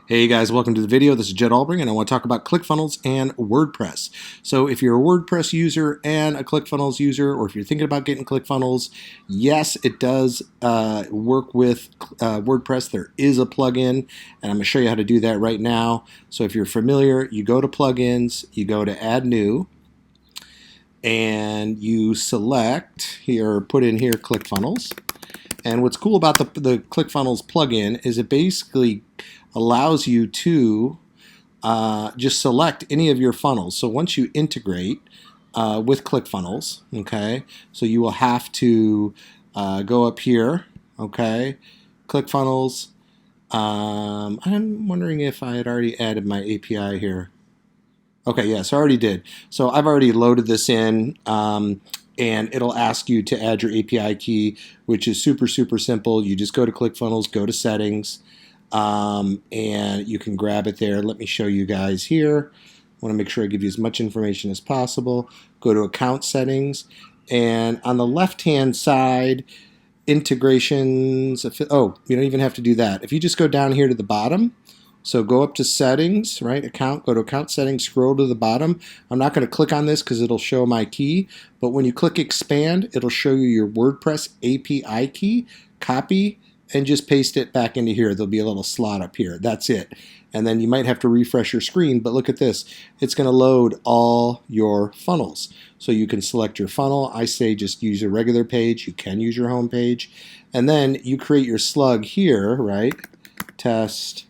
Hey guys, welcome to the video. This is Jed Albring and I want to talk about ClickFunnels and WordPress. So if you're a WordPress user and a ClickFunnels user, or if you're thinking about getting ClickFunnels, yes, it does work with WordPress. There is a plugin and I'm going to show you how to do that right now. So if you're familiar, you go to plugins, you go to add new, and you select here, put in here ClickFunnels. And what's cool about the ClickFunnels plugin is it basically allows you to just select any of your funnels. So once you integrate with ClickFunnels, okay, so you will have to go up here, okay, ClickFunnels. I'm wondering if I had already added my API here. Okay, yes, I already did. So I've already loaded this in, and it'll ask you to add your API key, which is super simple. You just go to ClickFunnels, go to settings, and you can grab it there. Let me show you guys here. I want to make sure I give you as much information as possible. Go to account settings, and on the left hand side, integrations. Oh, you don't even have to do that. If you just go down here to the bottom, so go up to settings, right? Account, go to account settings, scroll to the bottom. I'm not going to click on this because it'll show my key, but when you click expand, it'll show you your WordPress API key. Copy and just paste it back into here. There'll be a little slot up here. That's it. And then you might have to refresh your screen, but look at this. It's going to load all your funnels. So you can select your funnel. I say just use a regular page. You can use your home page. And then you create your slug here, right? Test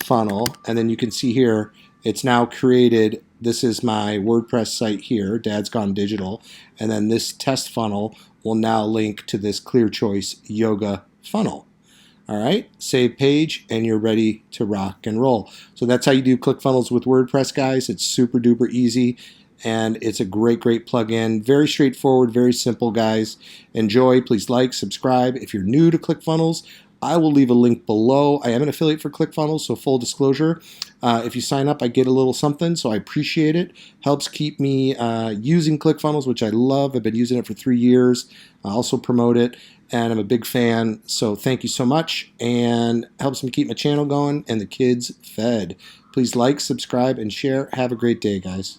funnel. And then you can see here, it's now created. This is my WordPress site here, Dad's Gone Digital. And then this test funnel will now link to this Clear Choice Yoga funnel. All right, save page, and you're ready to rock and roll. So that's how you do ClickFunnels with WordPress, guys. It's super duper easy, and it's a great plugin. Very straightforward, very simple, guys. Enjoy. Please like, subscribe. If you're new to ClickFunnels, I will leave a link below. I am an affiliate for ClickFunnels, so full disclosure. If you sign up, I get a little something, so I appreciate it. Helps keep me using ClickFunnels, which I love. I've been using it for 3 years. I also promote it, and I'm a big fan, so thank you so much, and helps me keep my channel going and the kids fed. Please like, subscribe, and share. Have a great day, guys.